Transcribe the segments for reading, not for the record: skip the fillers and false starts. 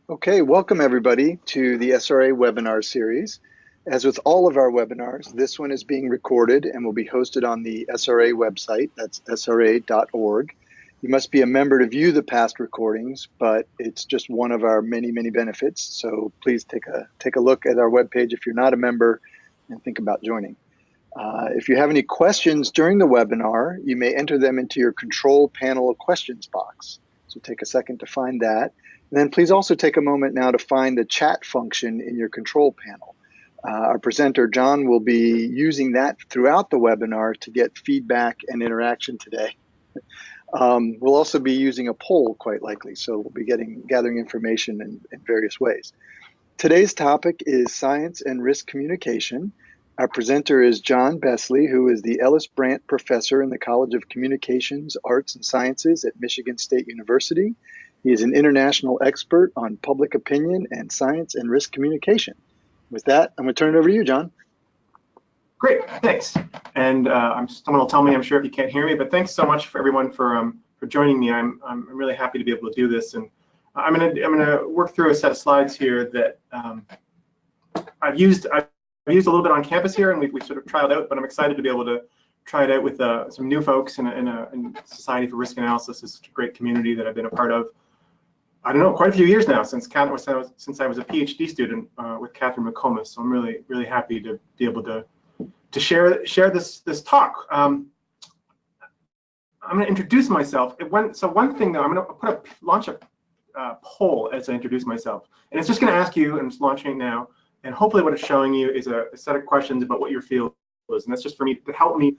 Okay, welcome everybody to the SRA webinar series. As with all of our webinars, this one is being recorded and will be hosted on the SRA website, that's sra.org. You must be a member to view the past recordings, but it's just one of our many, many benefits. So please take a look at our webpage if you're not a member and think about joining. If you have any questions during the webinar, you may enter them into your control panel questions box. So take a second to find that. And then please also take a moment now to find the chat function in your control panel. Our presenter, John, will be using that throughout the webinar to get feedback and interaction today. We'll also be using a poll, quite likely, so we'll be gathering information in various ways. Today's topic is science and risk communication. Our presenter is John Besley, who is the Ellis Brandt Professor in the College of Communications, Arts, and Sciences at Michigan State University. He is an international expert on public opinion and science and risk communication. With that, I'm going to turn it over to you, John. Great, thanks. And someone will tell me, I'm sure, if you can't hear me, but thanks so much for everyone for joining me. I'm really happy to be able to do this, and I'm gonna work through a set of slides here that I've used a little bit on campus here, and we sort of trialed out, but I'm excited to be able to try it out with some new folks in Society for Risk Analysis. It's a great community that I've been a part of. I don't know, quite a few years now, since I was a PhD student with Catherine McComas. So I'm really happy to be able to share this talk. I'm going to introduce myself. So one thing though, I'm going to launch a poll as I introduce myself, and it's just going to ask you, and I'm just launching it now. And hopefully, what it's showing you is a set of questions about what your field is, and that's just for me to help me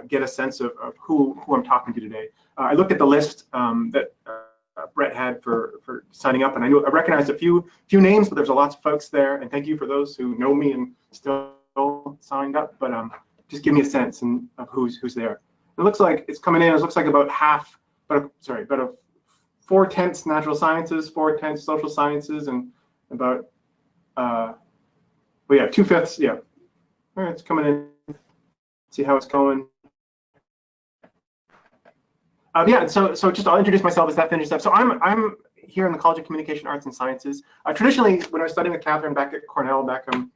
get a sense of who I'm talking to today. I looked at the list that Brett had for signing up, and I recognized a few names, but there's lots of folks there, and thank you for those who know me and still signed up. But just give me a sense of who's there. It looks like it's coming in. It looks like about half, but sorry, about 4/10 natural sciences, 4/10 social sciences, and about well, yeah, 2/5. Yeah, all right, it's coming in. See how it's going. Yeah, so just I'll introduce myself as that finishes up. So I'm here in the College of Communication, Arts, and Sciences. Traditionally, when I was studying with Catherine back at Cornell, back a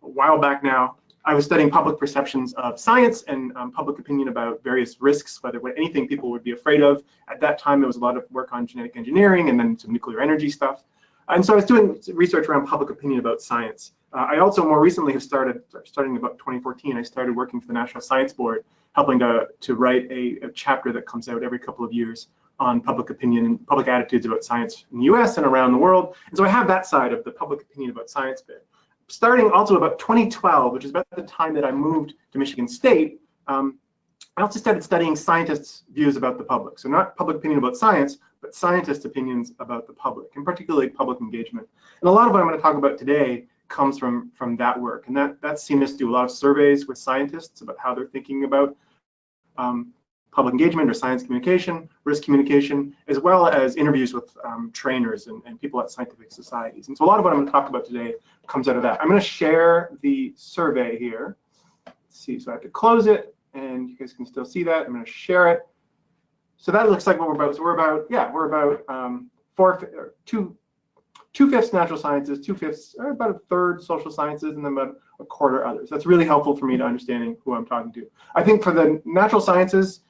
while back now, I was studying public perceptions of science and public opinion about various risks, whether anything people would be afraid of. At that time, there was a lot of work on genetic engineering and then some nuclear energy stuff. And so I was doing research around public opinion about science. I also more recently have starting about 2014, I started working for the National Science Board, helping to write a chapter that comes out every couple of years on public opinion and public attitudes about science in the US and around the world. And so I have that side of the public opinion about science bit. Starting also about 2012, which is about the time that I moved to Michigan State, I also started studying scientists' views about the public. So not public opinion about science, but scientists' opinions about the public, and particularly public engagement. And a lot of what I'm going to talk about today comes from that work. And that's seen us do a lot of surveys with scientists about how they're thinking about public engagement or science communication, risk communication, as well as interviews with trainers and people at scientific societies. And so a lot of what I'm going to talk about today comes out of that. I'm going to share the survey here. Let's see, so I have to close it, and you guys can still see that. I'm going to share it. So that looks like what we're about. So we're about 2/5 natural sciences, 2/5, or about a third social sciences, and then about a quarter others. That's really helpful for me to understanding who I'm talking to. I think for the natural sciences,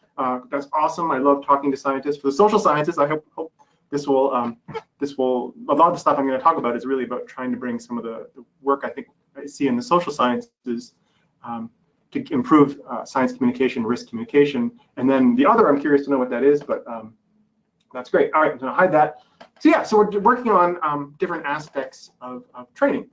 that's awesome. I love talking to scientists. For the social sciences, I hope this will a lot of the stuff I'm going to talk about is really about trying to bring some of the work I think I see in the social sciences to improve science communication, risk communication. And then the other, I'm curious to know what that is, but that's great. All right, I'm going to hide that. So yeah, so we're working on different aspects of training.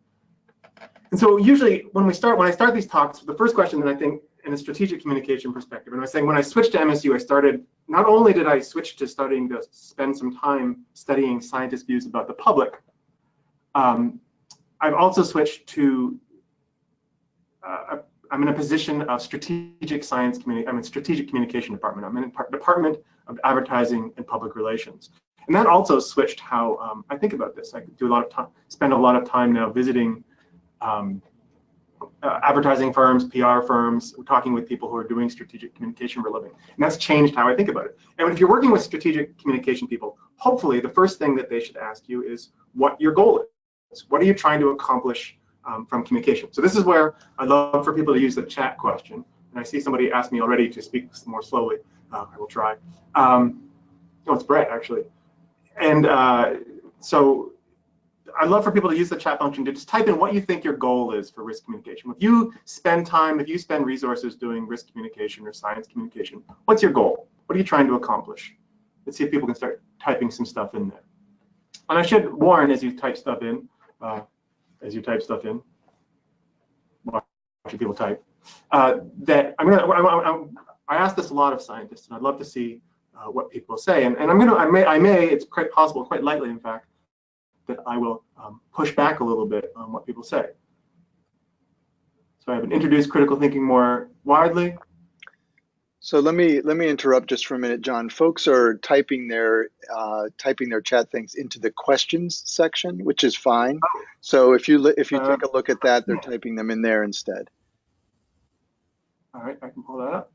And so usually when I start these talks, the first question that I think in a strategic communication perspective, and I was saying when I switched to MSU, not only did I switch to starting to spend some time studying scientists' views about the public, I've also switched to I'm in a position of strategic strategic communication department. I'm in a department of advertising and public relations. And that also switched how I think about this. I do spend a lot of time now visiting advertising firms, PR firms. We're talking with people who are doing strategic communication for a living. And that's changed how I think about it. And if you're working with strategic communication people, hopefully the first thing that they should ask you is what your goal is. What are you trying to accomplish from communication? So this is where I love for people to use the chat question. And I see somebody asked me already to speak more slowly. I will try. Oh, it's Brett, actually. And so I'd love for people to use the chat function to just type in what you think your goal is for risk communication. If you spend resources doing risk communication or science communication, what's your goal? What are you trying to accomplish? Let's see if people can start typing some stuff in there. And I should warn as you type stuff in, watching people type, that I asked this a lot of scientists, and I'd love to see what people say. And I may, it's quite possible, quite likely in fact, that I will push back a little bit on what people say. So I have introduced critical thinking more widely. So let me interrupt just for a minute, John. Folks are typing their chat things into the questions section, which is fine. So if you take a look at that, they're typing them in there instead. All right, I can pull that up.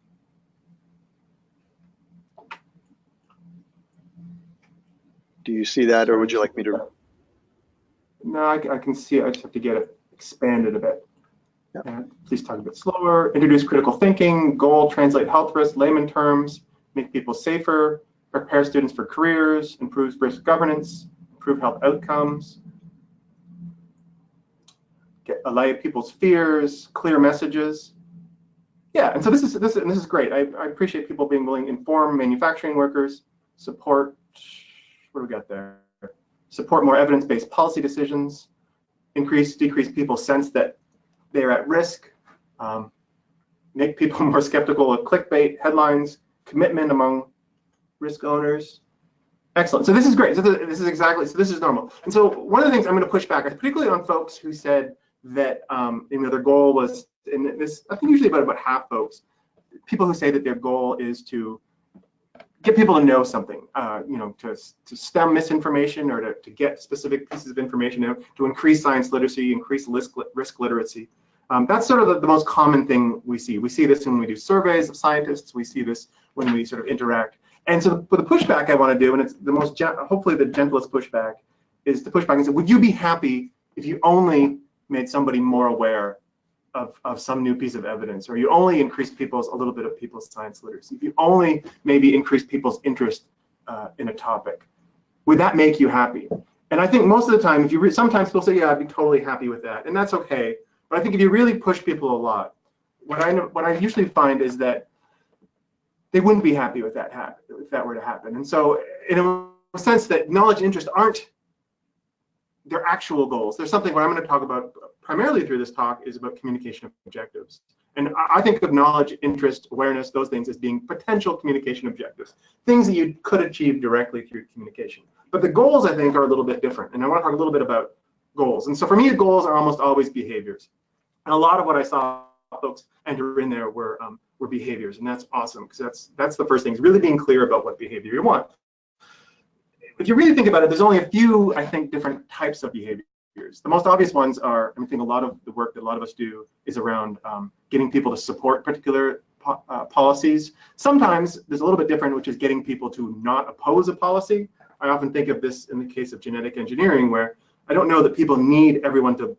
Do you see that, or would you like me to? No, I can see it. I just have to get it expanded a bit. Yeah. Please talk a bit slower. Introduce critical thinking. Goal: translate health risk, layman terms. Make people safer. Prepare students for careers. Improve risk governance. Improve health outcomes. Allay people's fears. Clear messages. Yeah, and so this is great. I appreciate people being willing to inform manufacturing workers. Support. What do we got there? Support more evidence-based policy decisions, decrease people's sense that they're at risk, make people more skeptical of clickbait headlines, commitment among risk owners. Excellent. So this is great. So this is normal. And so one of the things I'm going to push back, particularly on folks who said that their goal was, and this I think usually about half folks, people who say that their goal is to get people to know something, to stem misinformation or to get specific pieces of information out, to increase science literacy, increase risk literacy. That's sort of the most common thing we see. We see this when we do surveys of scientists. We see this when we sort of interact. And so for the pushback I want to do, and it's the most, hopefully the gentlest pushback, is the pushback and say, would you be happy if you only made somebody more aware of some new piece of evidence, or you only increase a little bit of people's science literacy, if you only maybe increase people's interest in a topic, would that make you happy? And I think most of the time, sometimes people say, yeah, I'd be totally happy with that, and that's okay. But I think if you really push people a lot, what I usually find is that they wouldn't be happy with that if that were to happen. And so, in a sense, that knowledge and interest aren't their actual goals. There's something what I'm going to talk about primarily through this talk is about communication objectives. And I think of knowledge, interest, awareness, those things as being potential communication objectives, things that you could achieve directly through communication. But the goals, I think, are a little bit different. And I want to talk a little bit about goals. And so for me, goals are almost always behaviors. And a lot of what I saw folks enter in there were behaviors. And that's awesome, because that's the first thing, is really being clear about what behavior you want. If you really think about it, there's only a few, I think, different types of behaviors. The most obvious ones are, I think a lot of the work that a lot of us do is around getting people to support particular policies. Sometimes there's a little bit different, which is getting people to not oppose a policy. I often think of this in the case of genetic engineering, where I don't know that people need everyone to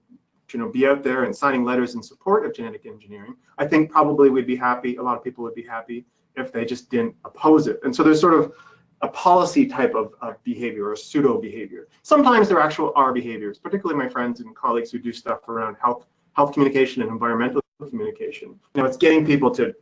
be out there and signing letters in support of genetic engineering. I think probably we'd be happy, a lot of people would be happy if they just didn't oppose it. And so there's sort of a policy type of behavior, or pseudo behavior. Sometimes there actually are behaviors, particularly my friends and colleagues who do stuff around health communication and environmental communication. It's getting people to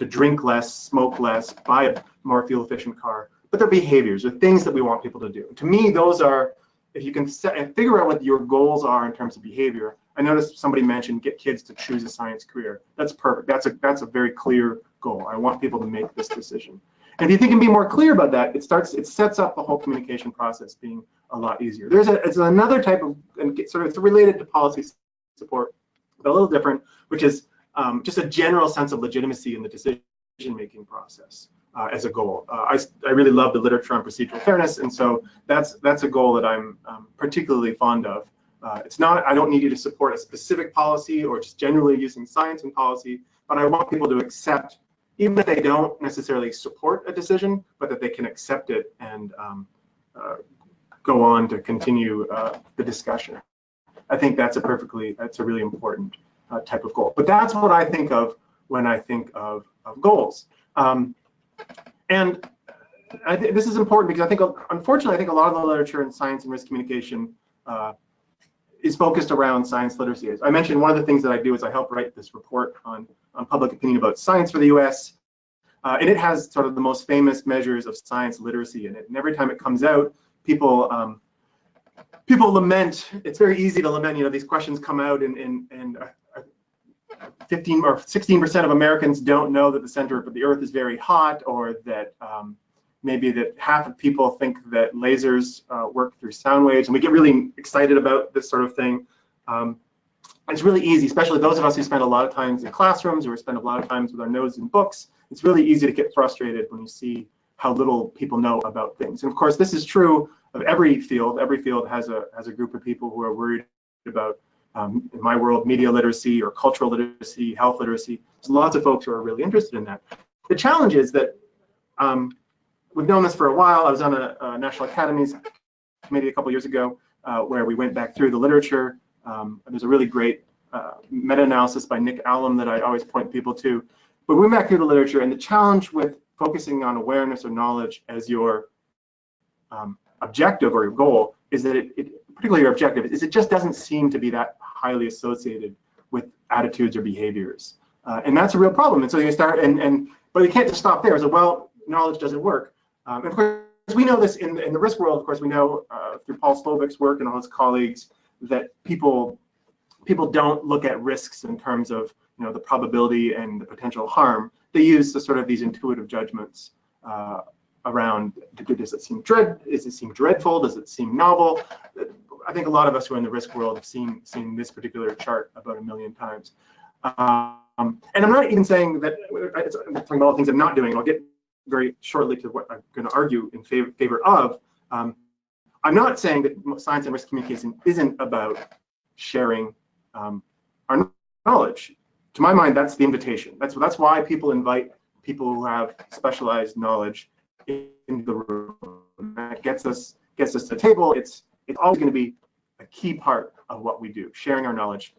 drink less, smoke less, buy a more fuel efficient car, but they're behaviors, they're things that we want people to do. To me, those are, if you can set and figure out what your goals are in terms of behavior. I noticed somebody mentioned get kids to choose a science career. That's perfect. That's a very clear goal. I want people to make this decision. And if you think and be more clear about that, it sets up the whole communication process being a lot easier. It's another type of, and sort of it's related to policy support, but a little different, which is just a general sense of legitimacy in the decision-making process as a goal. I really love the literature on procedural fairness, and so that's a goal that I'm particularly fond of. It's not, I don't need you to support a specific policy or just generally using science and policy, but I want people to accept, even if they don't necessarily support a decision, but that they can accept it and go on to continue the discussion. I think that's a really important type of goal. But that's what I think of when I think of goals. And this is important because I think, unfortunately, I think a lot of the literature in science and risk communication is focused around science literacy. As I mentioned, one of the things that I do is I help write this report on public opinion about science for the US. And it has sort of the most famous measures of science literacy in it. And every time it comes out, people lament. It's very easy to lament. You know, these questions come out, and 15 or 16% of Americans don't know that the center of the Earth is very hot, or that maybe that half of people think that lasers work through sound waves, and we get really excited about this sort of thing. It's really easy, especially those of us who spend a lot of times in classrooms or spend a lot of times with our nose in books. It's really easy to get frustrated when you see how little people know about things. And of course, this is true of every field. Every field has a group of people who are worried about, in my world, media literacy or cultural literacy, health literacy. There's lots of folks who are really interested in that. The challenge is that we've known this for a while. I was on a National Academies committee a couple years ago where we went back through the literature. There's a really great meta-analysis by Nick Allam that I always point people to. But we went back through the literature, and the challenge with focusing on awareness or knowledge as your objective or your goal is that particularly your objective, is it just doesn't seem to be that highly associated with attitudes or behaviors. And that's a real problem. And so you start, but you can't just stop there. So, well, knowledge doesn't work. And of course, we know this in the risk world. Of course, we know through Paul Slovik's work and all his colleagues that people don't look at risks in terms of, you know, the probability and the potential harm. They use the sort of these intuitive judgments around, does it seem dreadful? Does it seem novel? I think a lot of us who are in the risk world have seen this particular chart about 1 million times. And I'm not even saying that, I'm talking about all the things I'm not doing. I'll get very shortly to what I'm going to argue in favor of. I'm not saying that science and risk communication isn't about sharing our knowledge. To my mind, that's the invitation. That's why people invite people who have specialized knowledge into the room. That gets us to the table. It's always going to be a key part of what we do. Sharing our knowledge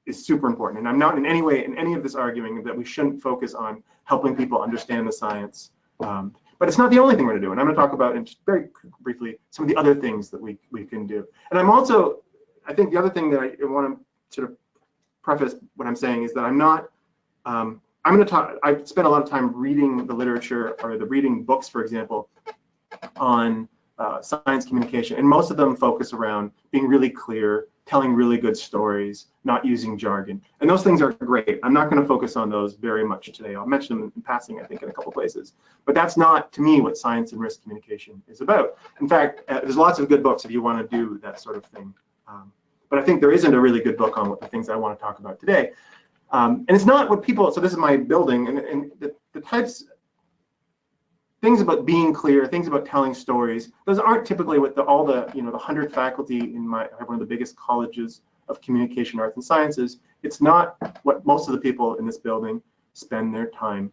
is super important. And I'm not in any way in any of this arguing that we shouldn't focus on helping people understand the science. But it's not the only thing we're going to do. And I'm going to talk about, and just very briefly, some of the other things that we can do. And I think the other thing that I want to sort of preface what I'm saying is that I'm not, I spent a lot of time reading the literature or reading books, for example, on science communication. And most of them focus around being really clear, telling really good stories, not using jargon. And those things are great. I'm not going to focus on those very much today. I'll mention them in passing, I think, in a couple places. But that's not, to me, what science and risk communication is about. In fact, there's lots of good books if you want to do that sort of thing. But I think there isn't a really good book on what the things I want to talk about today. And it's not what people, so this is my building, and the things about being clear, things about telling stories, those aren't typically what the 100 faculty in I have one of the biggest colleges of communication, arts, and sciences. It's not what most of the people in this building spend their time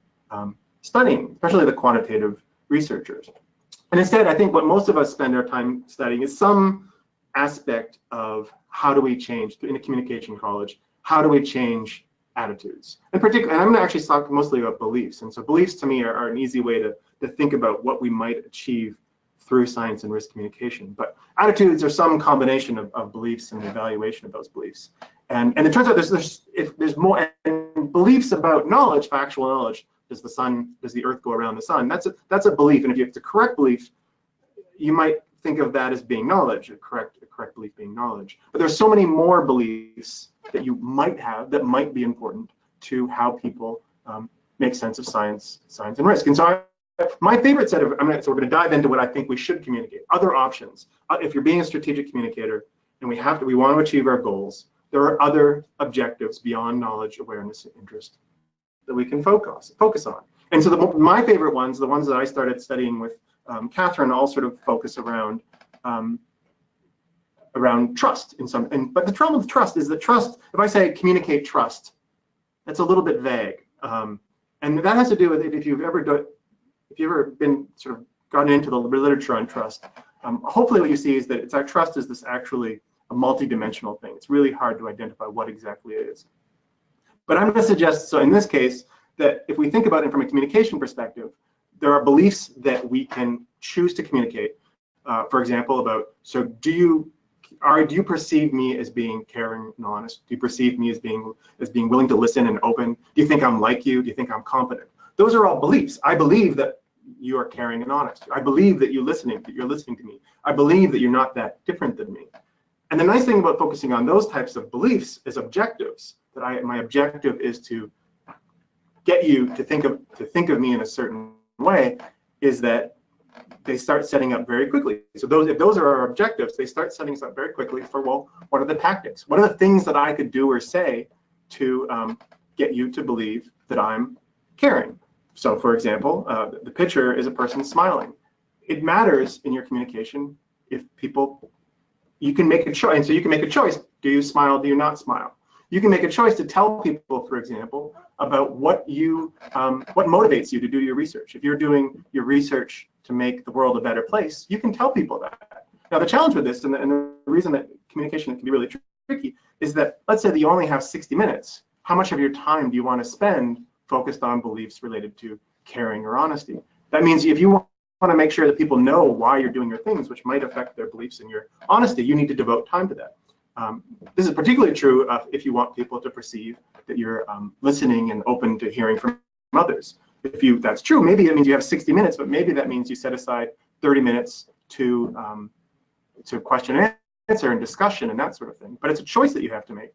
studying, especially the quantitative researchers. And instead, I think what most of us spend our time studying is some aspect of how do we change, in a communication college, how do we change attitudes? And particularly, and I'm going to actually talk mostly about beliefs. And so beliefs to me are an easy way to think about what we might achieve through science and risk communication. But attitudes are some combination of beliefs and the evaluation of those beliefs. And it turns out there's more, and beliefs about knowledge, factual knowledge, does the Earth go around the sun? That's a belief. And if you have the correct belief, you might think of that as being knowledge, a correct belief being knowledge. But there's so many more beliefs that you might have that might be important to how people make sense of science and risk. And so my favorite set of, so we're going to dive into what I think we should communicate, other options. If you're being a strategic communicator and we want to achieve our goals, there are other objectives beyond knowledge, awareness, and interest that we can focus on. And so my favorite ones, the ones that I started studying with Catherine, all sort of focus around around trust in some. But the trouble with trust is that trust, if I say communicate trust, that's a little bit vague. And that has to do with if you've ever been sort of gotten into the literature on trust. Hopefully what you see is that our trust is this actually a multi-dimensional thing. It's really hard to identify what exactly it is. But I'm going to suggest, so in this case, that if we think about it from a communication perspective, there are beliefs that we can choose to communicate. For example, about, so do you perceive me as being caring and honest? Do you perceive me as being willing to listen and open? Do you think I'm like you? Do you think I'm competent? Those are all beliefs. I believe that you are caring and honest. I believe that you're listening to me. I believe that you're not that different than me. And the nice thing about focusing on those types of beliefs is objectives. That my objective is to get you to think of me in a certain way, is that they start setting up very quickly. So if those are our objectives, they start setting us up very quickly for, well, what are the tactics? What are the things that I could do or say to get you to believe that I'm caring? So for example, the picture is a person smiling. It matters in your communication if you can make a choice. And so you can make a choice. Do you smile? Do you not smile? You can make a choice to tell people, for example, about what motivates you to do your research. If you're doing your research to make the world a better place, you can tell people that. Now, the challenge with this, and the reason that communication can be really tricky, is that let's say that you only have 60 minutes. How much of your time do you want to spend focused on beliefs related to caring or honesty? That means if you want to make sure that people know why you're doing your things, which might affect their beliefs in your honesty, you need to devote time to that. This is particularly true if you want people to perceive that you're listening and open to hearing from others. If that's true, maybe it means you have 60 minutes, but maybe that means you set aside 30 minutes to question and answer and discussion and that sort of thing. But it's a choice that you have to make.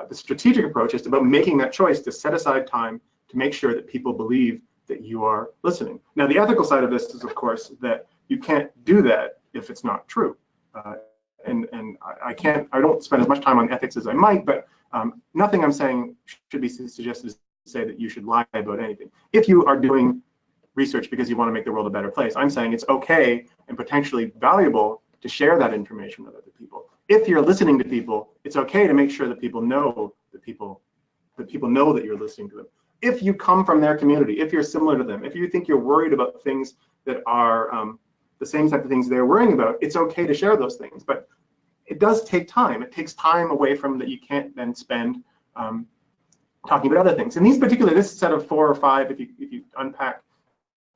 The strategic approach is about making that choice to set aside time to make sure that people believe that you are listening. Now, the ethical side of this is, of course, that you can't do that if it's not true. And I don't spend as much time on ethics as I might, but nothing I'm saying should be suggested to say that you should lie about anything. If you are doing research because you want to make the world a better place, I'm saying it's okay and potentially valuable to share that information with other people. If you're listening to people, it's okay to make sure that people know that you're listening to them. If you come from their community, if you're similar to them, if you think you're worried about things that are the same type of things they're worrying about, it's okay to share those things. But it does take time. It takes time away from that you can't then spend talking about other things. And this set of 4 or 5, if you unpack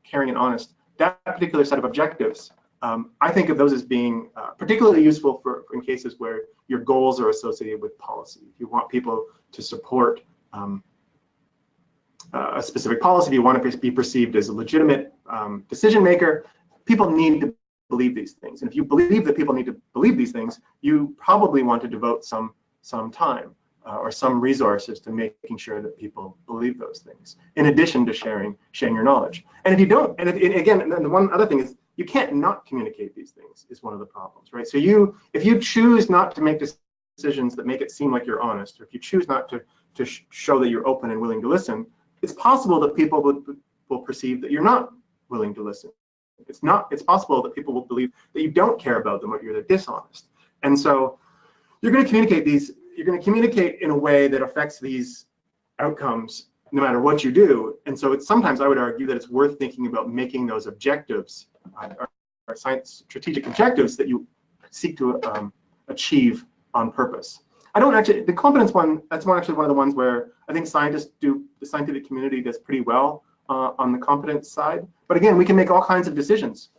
caring and honest, that particular set of objectives, I think of those as being particularly useful in cases where your goals are associated with policy. If you want people to support a specific policy, if you want to be perceived as a legitimate decision maker, people need to believe these things. And if you believe that people need to believe these things, you probably want to devote some time or some resources to making sure that people believe those things, in addition to sharing your knowledge. And if you don't, and the one other thing is, you can't not communicate these things is one of the problems, right? So if you choose not to make decisions that make it seem like you're honest, or if you choose not to show that you're open and willing to listen, it's possible that people will perceive that you're not willing to listen. It's possible that people will believe that you don't care about them, or you're dishonest. And so you're going to communicate in a way that affects these outcomes no matter what you do. And so sometimes I would argue that it's worth thinking about making those objectives, or science strategic objectives, that you seek to achieve on purpose. The competence one, that's actually one of the ones where I think the scientific community does pretty well on the competence side. But again, we can make all kinds of decisions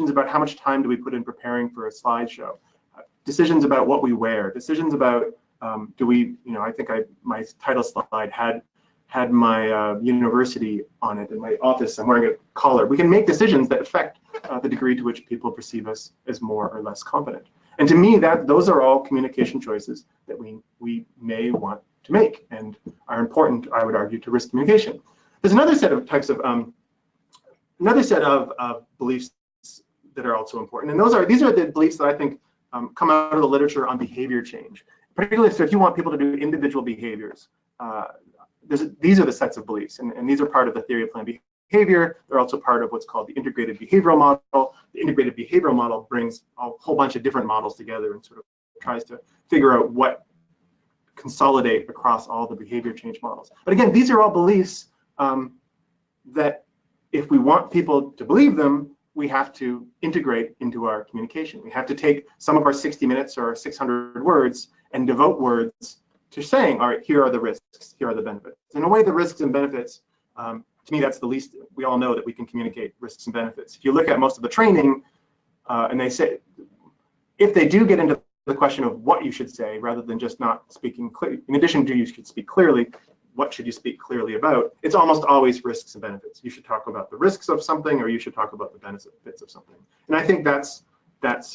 about how much time do we put in preparing for a slideshow, decisions about what we wear, decisions about I think my title slide had my university on it in my office. I'm wearing a collar. We can make decisions that affect the degree to which people perceive us as more or less competent. And to me, those are all communication choices that we may want to make and are important, I would argue, to risk communication. There's another set of beliefs that are also important, and these are the beliefs that I think come out of the literature on behavior change. Particularly, so if you want people to do individual behaviors, these are the sets of beliefs, and these are part of the theory of planned behavior. They're also part of what's called the integrated behavioral model. The integrated behavioral model brings a whole bunch of different models together and sort of tries to figure out what consolidate across all the behavior change models. But again, these are all beliefs that if we want people to believe them, we have to integrate into our communication. We have to take some of our 60 minutes or 600 words and devote words to saying, all right, here are the risks, here are the benefits. In a way, the risks and benefits, to me, that's the least. We all know that we can communicate risks and benefits. If you look at most of the training, and they say, if they do get into the question of what you should say, rather than just not speaking clearly, in addition to you should speak clearly, what should you speak clearly about? It's almost always risks and benefits. You should talk about the risks of something, or you should talk about the benefits of something. And I think that's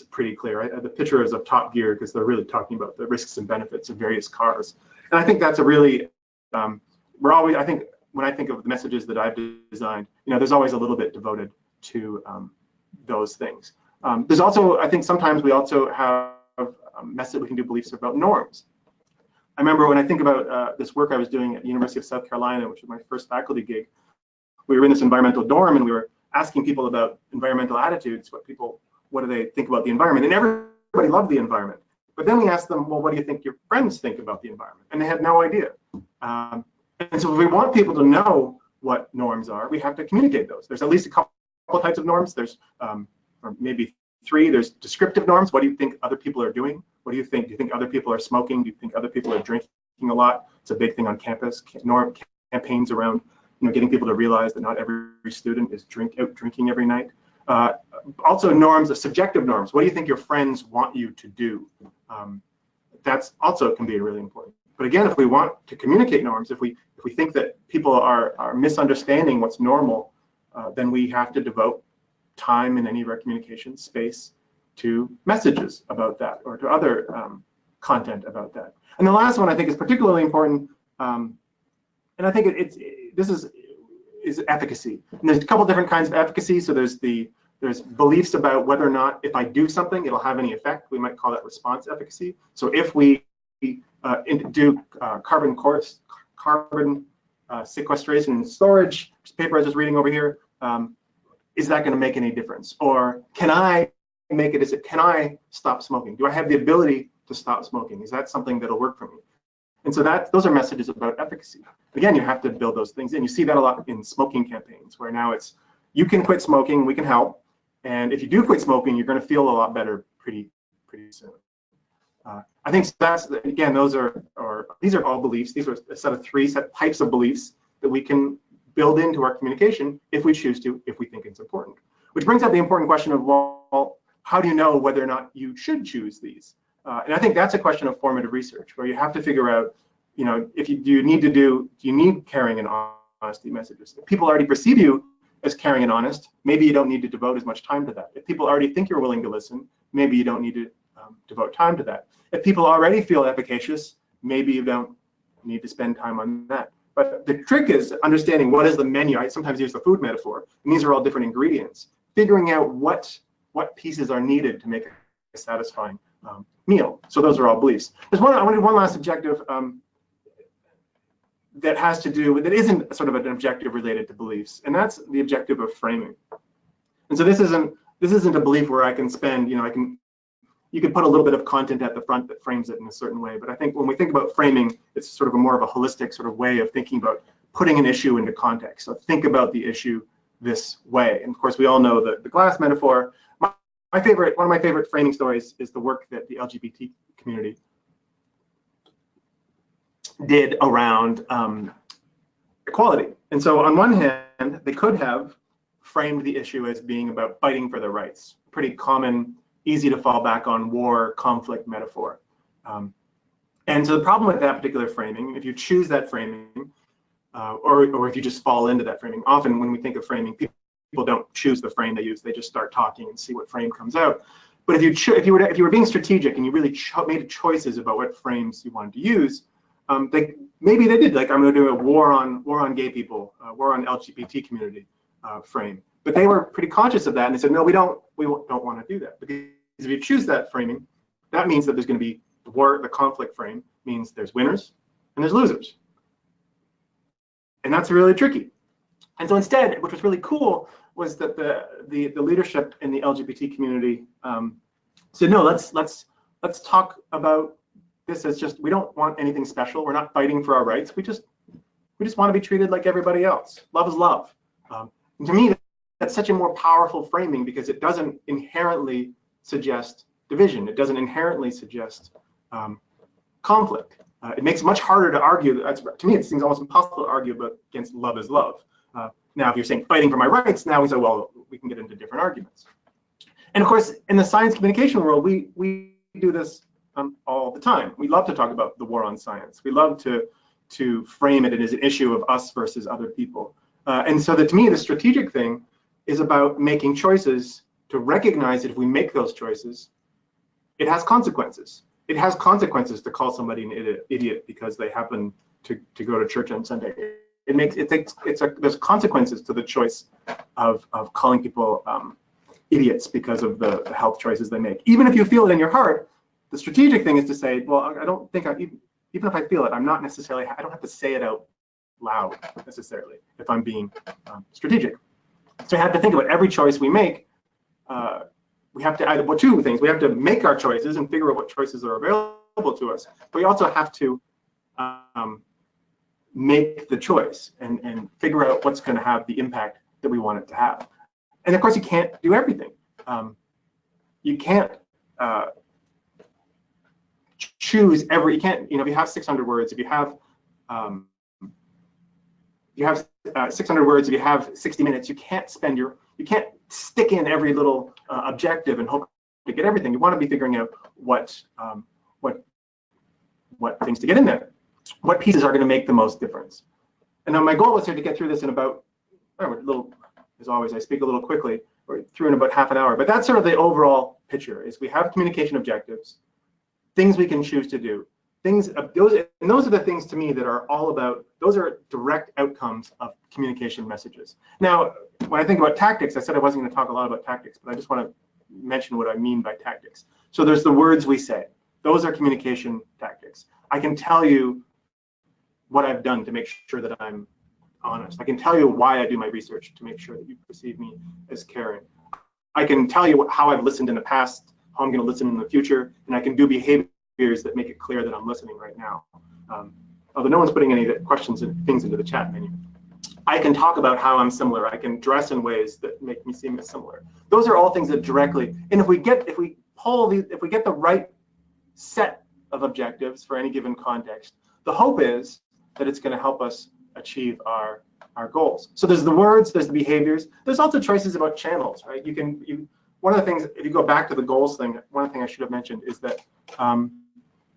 pretty clear. The picture is of Top Gear because they're really talking about the risks and benefits of various cars. And I think that's a really, I think when I think of the messages that I've designed, there's always a little bit devoted to those things. There's also, I think sometimes we also have a message, we can do beliefs about norms. I remember when I think about this work I was doing at the University of South Carolina, which was my first faculty gig, we were in this environmental dorm and we were asking people about environmental attitudes, what do they think about the environment? And everybody loved the environment. But then we asked them, well, what do you think your friends think about the environment? And they had no idea. And so if we want people to know what norms are, we have to communicate those. There's at least a couple types of norms. There's, or maybe 3, there's descriptive norms. What do you think other people are doing? What do you think? Do you think other people are smoking? Do you think other people are drinking a lot? It's a big thing on campus. Campaigns around, getting people to realize that not every student is out drinking every night. Also norms, subjective norms. What do you think your friends want you to do? That's also can be really important. But again, if we want to communicate norms, if we think that people are misunderstanding what's normal, then we have to devote time in any of our communication space to messages about that or to other content about that. And the last one I think is particularly important, and I think this is efficacy. And there's a couple different kinds of efficacy. So there's beliefs about whether or not if I do something, it'll have any effect. We might call that response efficacy. So if we do carbon sequestration and storage, this paper I was just reading over here, is that going to make any difference? Or can I make it? Can I stop smoking? Do I have the ability to stop smoking? Is that something that'll work for me? And so those are messages about efficacy. Again, you have to build those things in. You see that a lot in smoking campaigns, where now it's, you can quit smoking, we can help. And if you do quit smoking, you're going to feel a lot better pretty soon. I think that's, again, these are all beliefs. These are a set of 3 types of beliefs that we can build into our communication if we choose to, if we think it's important. Which brings up the important question of, well, how do you know whether or not you should choose these? And I think that's a question of formative research, where you have to figure out, if do you need caring and honesty messages? If people already perceive you as caring and honest, maybe you don't need to devote as much time to that. If people already think you're willing to listen, maybe you don't need to devote time to that. If people already feel efficacious, maybe you don't need to spend time on that. But the trick is understanding what is the menu. I sometimes use the food metaphor, and these are all different ingredients. Figuring out what pieces are needed to make a satisfying meal. So those are all beliefs. I want to do one last objective that has to do with, that isn't sort of an objective related to beliefs, and that's the objective of framing. And so this isn't a belief where I can spend, you can put a little bit of content at the front that frames it in a certain way. But I think when we think about framing, it's sort of more of a holistic sort of way of thinking about putting an issue into context. So think about the issue this way. And of course, we all know the glass metaphor. One of my favorite framing stories is the work that the LGBT community did around equality. And so on one hand, they could have framed the issue as being about fighting for their rights. Pretty common, easy to fall back on war, conflict metaphor. And so the problem with that particular framing, if you choose that framing, or if you just fall into that framing, often when we think of framing, people don't choose the frame they use. They just start talking and see what frame comes out. But if you were being strategic and you really made choices about what frames you wanted to use, maybe they did, like, I'm going to do a war on gay people, war on LGBT community frame. But they were pretty conscious of that, and they said, no, we don't want to do that. Because if you choose that framing, that means that there's going to be the conflict frame means there's winners and there's losers. And that's really tricky. And so instead, which was really cool, was that the leadership in the LGBT community said, no, let's let's talk about this as just, we don't want anything special. We're not fighting for our rights. We just want to be treated like everybody else. Love is love. And to me, that's such a more powerful framing because it doesn't inherently suggest division. It doesn't inherently suggest conflict. It makes it much harder to argue. To me, it seems almost impossible to argue against love is love. Now, if you're saying fighting for my rights, now we say, well, we can get into different arguments. And of course, in the science communication world, we do this all the time. We love to talk about the war on science. We love to frame it as an issue of us versus other people. And so to me, the strategic thing is about making choices to recognize that if we make those choices, it has consequences. It has consequences to call somebody an idiot because they happen to go to church on Sunday. There's consequences to the choice of calling people idiots because of the health choices they make. Even if you feel it in your heart, the strategic thing is to say, well, I don't think, even if I feel it, I don't have to say it out loud necessarily if I'm being strategic. So we have to think about every choice we make. We have to well, two things. We have to make our choices and figure out what choices are available to us. But we also have to make the choice and figure out what's going to have the impact that we want it to have. And of course, you can't do everything. You can't choose every. You can't. If you have 600 words, if you have 600 words, if you have 60 minutes, you can't stick in every little objective and hope to get everything. You want to be figuring out what things to get in there, what pieces are going to make the most difference. And now my goal was here to get through this in about as always, I speak a little quickly, or through in about half an hour. But that's sort of the overall picture: is we have communication objectives, things we can choose to do. Those are the things to me that are all about, those are direct outcomes of communication messages. Now, when I think about tactics, I said I wasn't going to talk a lot about tactics, but I just want to mention what I mean by tactics. So there's the words we say. Those are communication tactics. I can tell you what I've done to make sure that I'm honest. I can tell you why I do my research to make sure that you perceive me as caring. I can tell you how I've listened in the past, how I'm going to listen in the future, and I can do behaviors that make it clear that I'm listening right now. Although no one's putting any things into the chat menu. I can talk about how I'm similar. I can dress in ways that make me seem as similar. Those are all things that directly, and if we get the right set of objectives for any given context, the hope is that it's going to help us achieve our goals. So there's the words, there's the behaviors, there's also choices about channels, right? One of the things, if you go back to the goals thing, one of the things I should have mentioned is that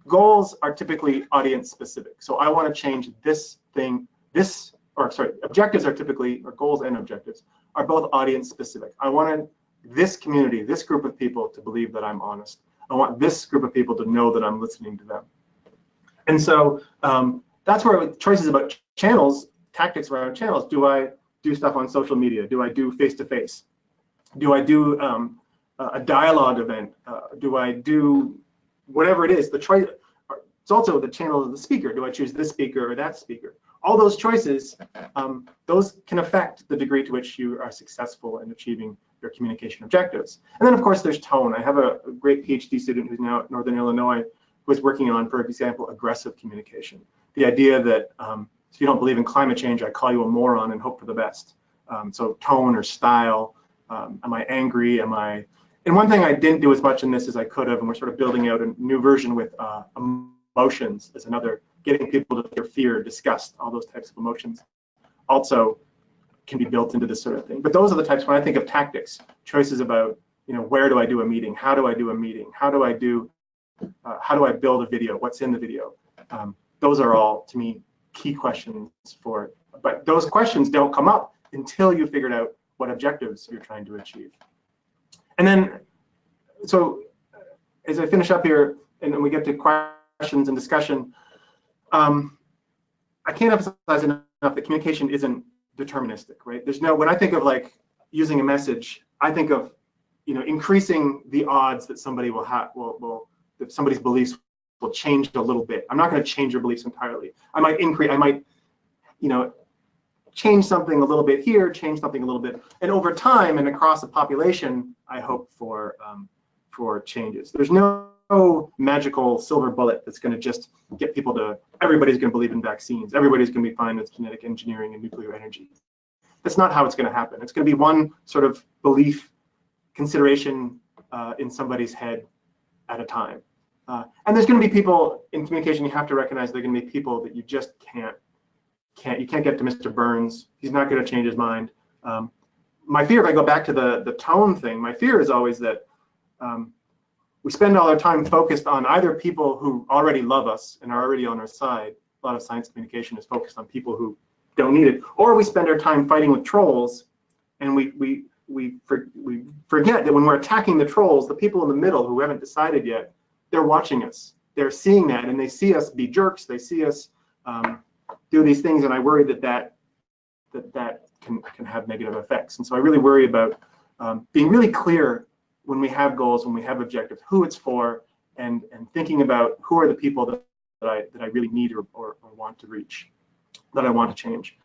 goals are typically audience specific. So I want to change this thing, objectives are typically, or goals and objectives are both audience specific. I want this community, this group of people to believe that I'm honest. I want this group of people to know that I'm listening to them. And so that's where choices about channels, tactics around channels. Do I do stuff on social media? Do I do face-to-face? Do I do a dialogue event? Do I do whatever it is? The choice. It's also the channel of the speaker. Do I choose this speaker or that speaker? All those choices, those can affect the degree to which you are successful in achieving your communication objectives. And then, of course, there's tone. I have a great PhD student who's now at Northern Illinois who is working on, for example, aggressive communication. The idea that if you don't believe in climate change, I call you a moron and hope for the best. So tone or style. Am I angry? And one thing I didn't do as much in this as I could have, and we're sort of building out a new version with emotions as another, getting people to feel fear, disgust, all those types of emotions also can be built into this sort of thing. But those are the types, when I think of tactics, choices about, where do I do a meeting? How do I do a meeting? How do I build a video? What's in the video? Those are all, to me, key questions for it. But those questions don't come up until you figured out what objectives you're trying to achieve. And then, so as I finish up here and we get to questions and discussion, I can't emphasize enough that communication isn't deterministic, right? When I think of like using a message, I think of, increasing the odds that somebody that somebody's beliefs will change a little bit. I'm not going to change your beliefs entirely. I might change something a little bit here, change something a little bit, and over time and across the population, I hope for changes. There's no magical silver bullet that's going to just get people to, everybody's going to believe in vaccines. Everybody's going to be fine with genetic engineering and nuclear energy. That's not how it's going to happen. It's going to be one sort of belief consideration in somebody's head at a time. And there's going to be people in communication, you have to recognize there are going to be people that you just can't get to Mr. Burns. He's not going to change his mind. My fear, if I go back to the tone thing, my fear is always that we spend all our time focused on either people who already love us and are already on our side. A lot of science communication is focused on people who don't need it, or we spend our time fighting with trolls, and we forget that when we're attacking the trolls, the people in the middle who haven't decided yet, they're watching us. They're seeing that, and they see us be jerks. They see us do these things, and I worry that can have negative effects. And so I really worry about being really clear when we have goals, when we have objectives, who it's for, and thinking about who are the people that I really need or want to reach, that I want to change.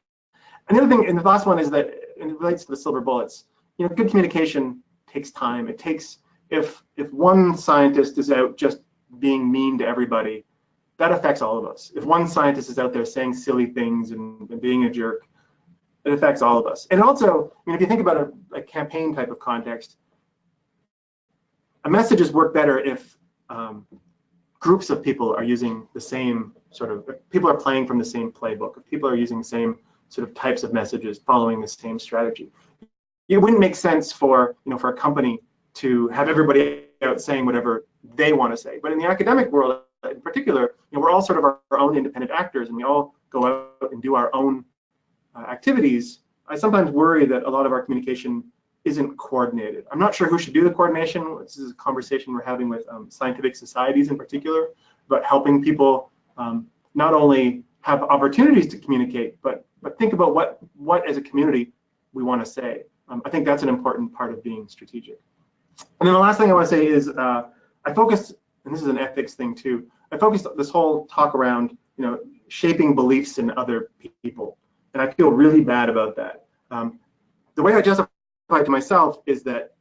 And the other thing, and the last one is that, and it relates to the silver bullets, good communication takes time. It takes, if one scientist is out just being mean to everybody, that affects all of us. If one scientist is out there saying silly things and being a jerk, it affects all of us. And also, if you think about a campaign type of context, messages work better if groups of people are using the same people are playing from the same playbook, if people are using the same sort of types of messages, following the same strategy. It wouldn't make sense for a company to have everybody out saying whatever they want to say. But in the academic world in particular, we're all sort of our own independent actors, and we all go out and do our own activities. I sometimes worry that a lot of our communication isn't coordinated. I'm not sure who should do the coordination. This is a conversation we're having with scientific societies in particular, about helping people not only have opportunities to communicate, but think about what as a community we want to say. I think that's an important part of being strategic. And then the last thing I want to say is I focused, and this is an ethics thing too, I focused this whole talk around shaping beliefs in other people. And I feel really bad about that. The way I justify it to myself is that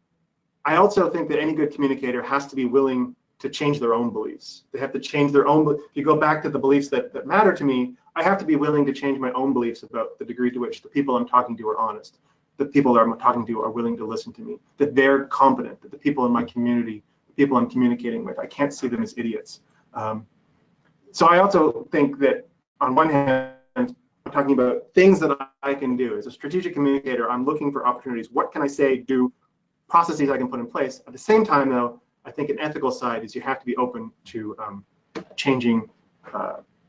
I also think that any good communicator has to be willing to change their own beliefs. They have to change their own. If you go back to the beliefs that matter to me, I have to be willing to change my own beliefs about the degree to which the people I'm talking to are honest, the people that I'm talking to are willing to listen to me, that they're competent, that the people in my community, the people I'm communicating with, I can't see them as idiots. So I also think that on one hand, I'm talking about things that I can do. As a strategic communicator, I'm looking for opportunities. What can I say, do, processes I can put in place? At the same time, though, I think an ethical side is you have to be open to changing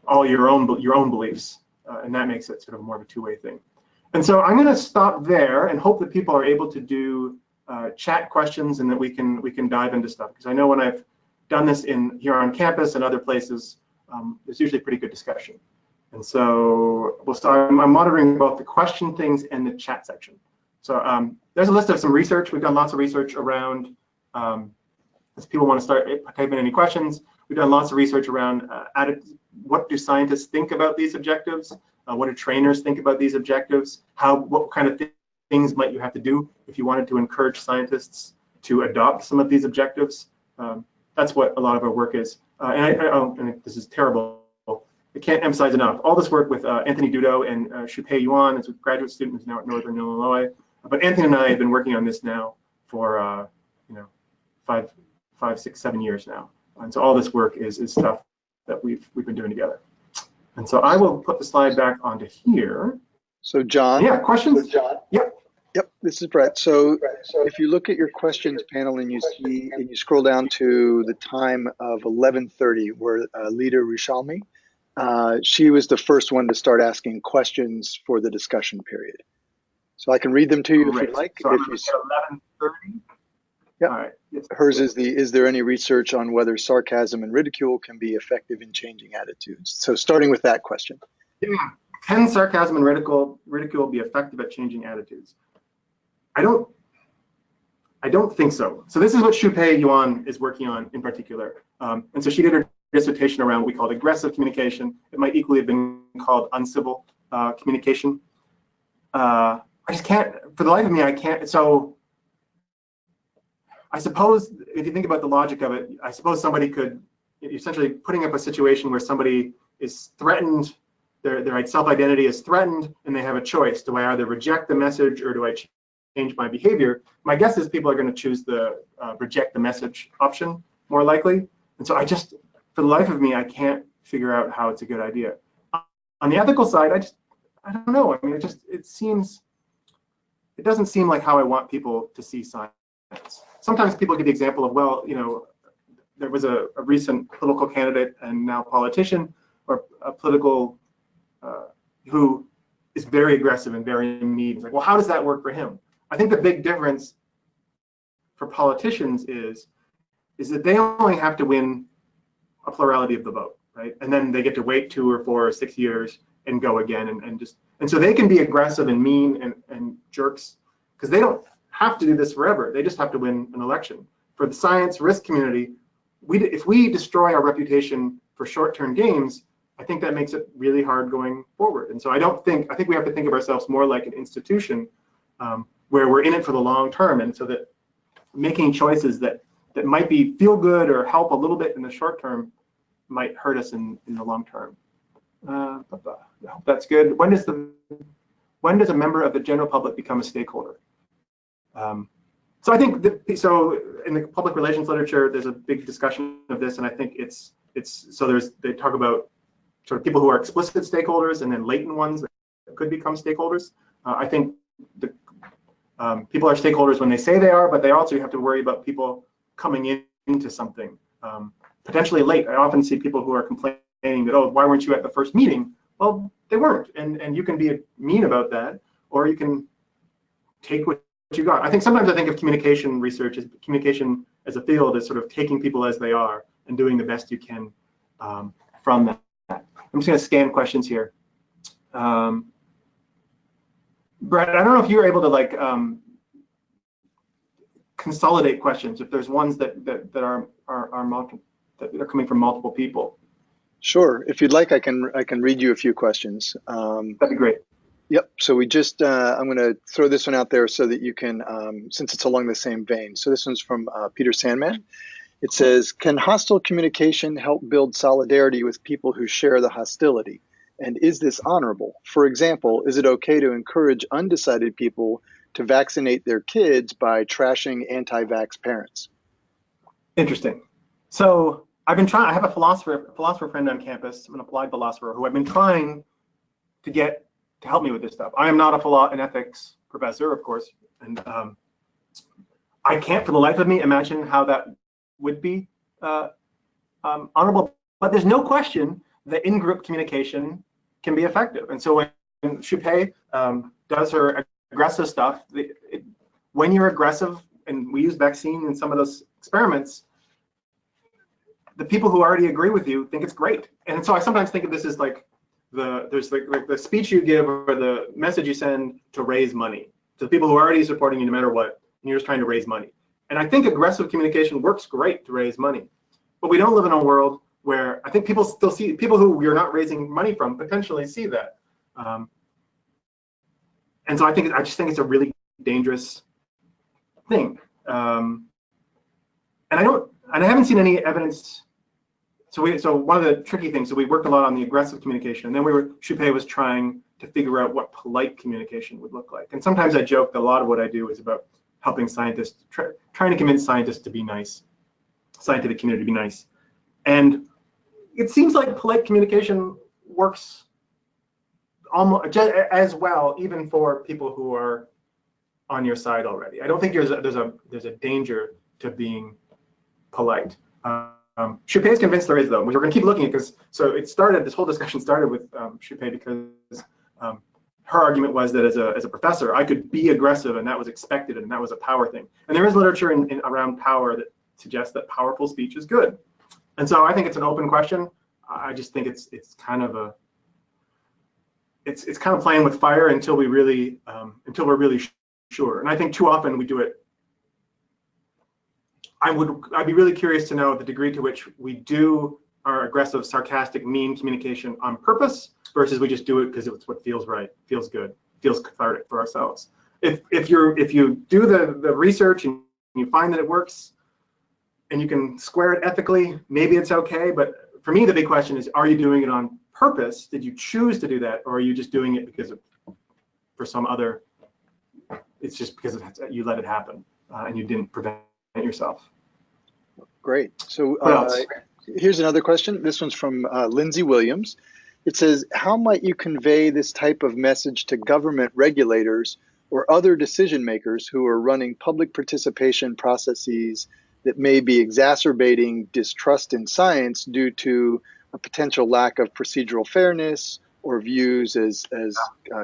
all your own beliefs, and that makes it sort of more of a two-way thing. And so I'm going to stop there and hope that people are able to do chat questions, and that we can dive into stuff. Because I know when I've done this here on campus and other places, there's usually pretty good discussion. And so we'll start. I'm monitoring both the question things and the chat section. So there's a list of some research. We've done lots of research around, as people want to start typing any questions, we've done lots of research around what do scientists think about these objectives? What do trainers think about these objectives? What kind of things might you have to do if you wanted to encourage scientists to adopt some of these objectives? That's what a lot of our work is. And this is terrible. I can't emphasize enough. All this work with Anthony Dudo and Shupei Yuan, is a graduate student who's now at Northern Illinois. But Anthony and I have been working on this now for 5, 6, 7 years now. And so all this work is stuff that we've been doing together. And so I will put the slide back onto here. So John. Yeah, questions? Yep. Yep, this is Brett. So if you look at your questions panel and you scroll down to the time of 11:30, where Lita Rishalmi, she was the first one to start asking questions for the discussion period. So I can read them to you if you'd like. So if you said 11:30. Yeah. All right. Yes. Hers is there any research on whether sarcasm and ridicule can be effective in changing attitudes? So starting with that question. Yeah. Can sarcasm and ridicule be effective at changing attitudes? I don't think so. So this is what Shupei Yuan is working on in particular. And so she did her dissertation around what we called aggressive communication. It might equally have been called uncivil communication. I just can't, for the life of me, I can't. So I suppose if you think about the logic of it, I suppose somebody could essentially putting up a situation where somebody is threatened, their self-identity is threatened, and they have a choice. Do I either reject the message or do I change my behavior? My guess is people are going to choose the reject the message option more likely. And so for the life of me, I can't figure out how it's a good idea. On the ethical side, I don't know. I mean, it doesn't seem like how I want people to see science. Sometimes people give the example of, well, there was a recent political candidate and now politician, or a political who is very aggressive and very mean. It's like, well, how does that work for him? I think the big difference for politicians is that they only have to win a plurality of the vote, right? And then they get to wait 2 or 4 or 6 years and go again, and so they can be aggressive and mean and jerks because they don't have to do this forever. They just have to win an election. For the science risk community, if we destroy our reputation for short-term gains, I think that makes it really hard going forward. And so I think we have to think of ourselves more like an institution where we're in it for the long term, and so that making choices that might feel good or help a little bit in the short term might hurt us in the long term. I hope that's good. When does a member of the general public become a stakeholder? So I think so in the public relations literature, there's a big discussion of this, and I think they talk about sort of people who are explicit stakeholders and then latent ones that could become stakeholders. I think people are stakeholders when they say they are, but they also have to worry about people coming into something potentially late. I often see people who are complaining that, oh, why weren't you at the first meeting? Well, they weren't, and you can be mean about that, or you can take what you got. I think sometimes I think of communication research as communication as a field as sort of taking people as they are and doing the best you can from that. I'm just going to scan questions here. Brett, I don't know if you're able to consolidate questions. If there's ones that are coming from multiple people. Sure. If you'd like, I can read you a few questions. That'd be great. Yep. So I'm going to throw this one out there so that you can, since it's along the same vein. So this one's from Peter Sandman. It says, can hostile communication help build solidarity with people who share the hostility? And is this honorable? For example, is it okay to encourage undecided people to vaccinate their kids by trashing anti-vax parents? Interesting. So I have a philosopher friend on campus, an applied philosopher, who I've been trying to get to help me with this stuff. I am not an ethics professor, of course, and I can't for the life of me imagine how that would be honorable. But there's no question that in-group communication can be effective. And so when Shupe does her aggressive stuff, when you're aggressive, and we use vaccine in some of those experiments, the people who already agree with you think it's great. And so I sometimes think of this as like there's the speech you give or the message you send to raise money to the people who are already supporting you no matter what, and you're just trying to raise money. And I think aggressive communication works great to raise money. But we don't live in a world where I think people still see, people who you're not raising money from potentially see that. And so I just think it's a really dangerous thing. And I haven't seen any evidence. So one of the tricky things, so we worked a lot on the aggressive communication, and then Shupe was trying to figure out what polite communication would look like. And sometimes I joke that a lot of what I do is about helping scientists, trying to convince scientists to be nice, scientific community to be nice. And it seems like polite communication works almost as well, even for people who are on your side already. I don't think there's a danger to being polite. Shupe is convinced there is, though. We're going to keep looking at this. So this whole discussion started with Shupe because her argument was that as a professor, I could be aggressive and that was expected and that was a power thing. And there is literature around power that suggests that powerful speech is good. And so I think it's an open question. I just think it's kind of it's kind of playing with fire until we're really sure. And I think too often we do it. I'd be really curious to know the degree to which we do our aggressive, sarcastic, mean communication on purpose versus we just do it because it's what feels right, feels good, feels cathartic for ourselves. If you do the research and you find that it works and you can square it ethically, maybe it's okay. But for me, the big question is, are you doing it on purpose? Did you choose to do that? Or are you just doing it because for some other, it's just because you let it happen and you didn't prevent yourself? Great. So What else? here's another question. This one's from Lindsay Williams. It says, how might you convey this type of message to government regulators or other decision makers who are running public participation processes that may be exacerbating distrust in science due to a potential lack of procedural fairness or views as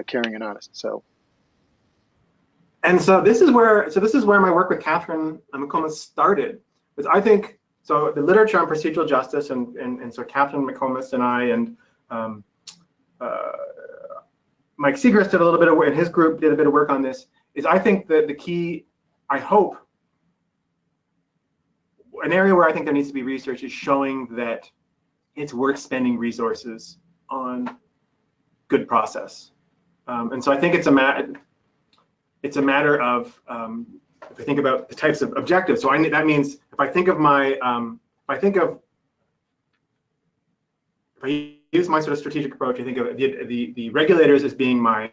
caring and honest? So this is where my work with Catherine McComas started. Because I think, so the literature on procedural justice, and so Catherine McComas and I and Mike Segrist did a little bit of work, and his group did a bit of work on this, is I think that the key, I hope, an area where I think there needs to be research is showing that it's worth spending resources on good process. And so I think it's a matter of, if I think about the types of objectives, so that means if I think of my, if I use my sort of strategic approach, I think of the regulators as being my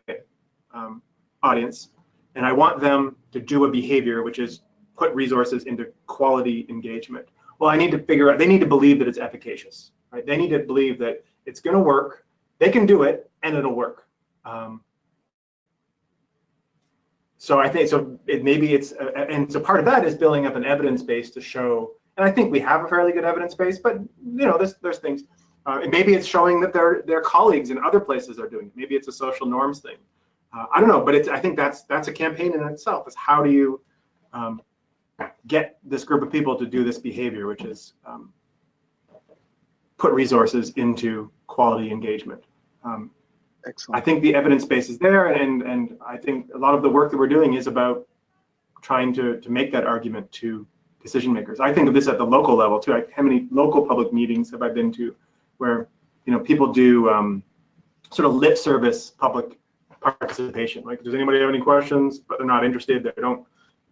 audience, and I want them to do a behavior, which is put resources into quality engagement. Well, I need to figure out, they need to believe that it's efficacious, right? They need to believe that it's going to work, they can do it, and it'll work. So I think, and so part of that is building up an evidence base to show, and I think we have a fairly good evidence base, but there's things, and maybe it's showing that their colleagues in other places are doing it. Maybe it's a social norms thing. I don't know, but I think that's a campaign in itself, is how do you get this group of people to do this behavior, which is put resources into quality engagement. excellent. I think the evidence base is there, and I think a lot of the work that we're doing is about trying to make that argument to decision makers. I think of this at the local level too. How many local public meetings have I been to where people do sort of lip service public participation? Like, does anybody have any questions? But they're not interested. They don't.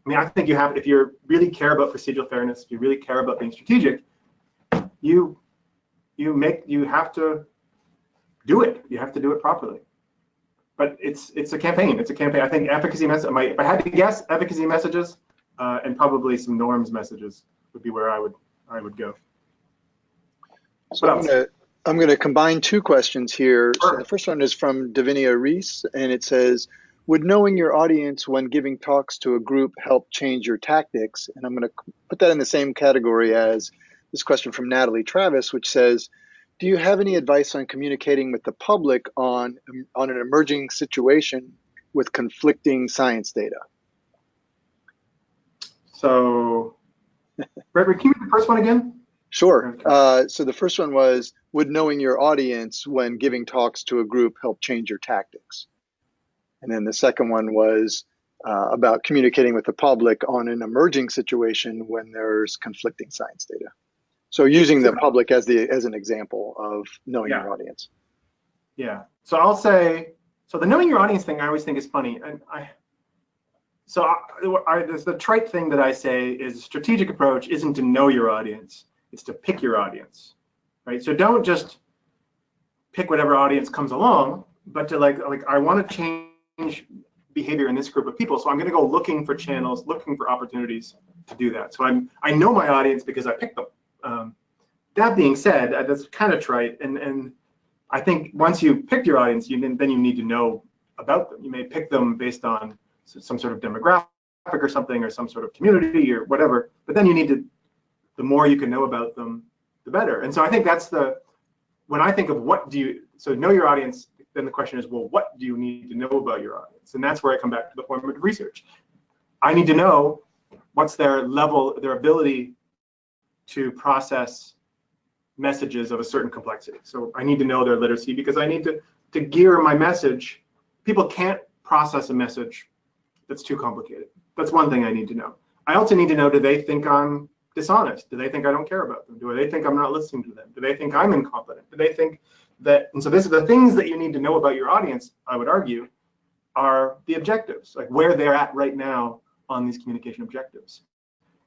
I mean, I think you have, if you really care about procedural fairness, if you really care about being strategic, you have to do it. You have to do it properly. But it's a campaign. It's a campaign. I think efficacy message. If I had to guess, efficacy messages and probably some norms messages would be where I would go. So I'm going to combine two questions here. Sure. So the first one is from Davinia Reese, and it says, would knowing your audience when giving talks to a group help change your tactics? And I'm going to put that in the same category as this question from Natalie Travis, which says, do you have any advice on communicating with the public on an emerging situation with conflicting science data? So, Frederick, can you read the first one again? Sure. So the first one was, would knowing your audience when giving talks to a group help change your tactics? And then the second one was about communicating with the public on an emerging situation when there's conflicting science data. So using the public as an example of knowing your audience. Yeah. So I'll say, so the knowing your audience thing I always think is funny. And there's the trite thing that I say is strategic approach isn't to know your audience, it's to pick your audience, right? So don't just pick whatever audience comes along, but to like I want to change behavior in this group of people, so I'm going to go looking for channels, looking for opportunities to do that. So I know my audience because I picked them. That being said, that's kind of trite, and I think once you pick your audience, then you need to know about them. You may pick them based on some sort of demographic or something, or some sort of community or whatever, but then you need to, the more you can know about them, the better. And so I think that's when I think of so know your audience, then the question is, well, what do you need to know about your audience? And that's where I come back to the formative research. I need to know what's their level, their ability to process messages of a certain complexity. So I need to know their literacy, because I need to gear my message. People can't process a message that's too complicated. That's one thing I need to know. I also need to know, do they think I'm dishonest? Do they think I don't care about them? Do they think I'm not listening to them? Do they think I'm incompetent? Do they think that, and so this is the things that you need to know about your audience, I would argue, are the objectives, like where they're at right now on these communication objectives.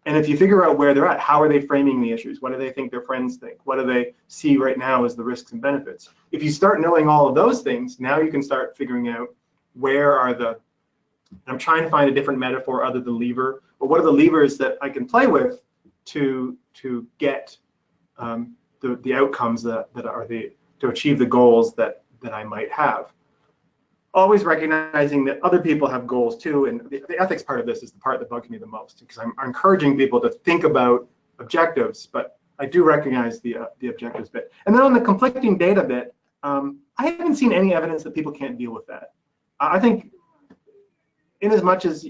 And if you figure out where they're at, how are they framing the issues? What do they think their friends think? What do they see right now as the risks and benefits? If you start knowing all of those things, now you can start figuring out where are the, I'm trying to find a different metaphor other than lever, but what are the levers that I can play with to get the outcomes that are to achieve the goals that I might have. Always recognizing that other people have goals too, and the ethics part of this is the part that bugs me the most, because I'm encouraging people to think about objectives, but I do recognize the objectives bit. And then on the conflicting data bit, I haven't seen any evidence that people can't deal with that. I think, in as much as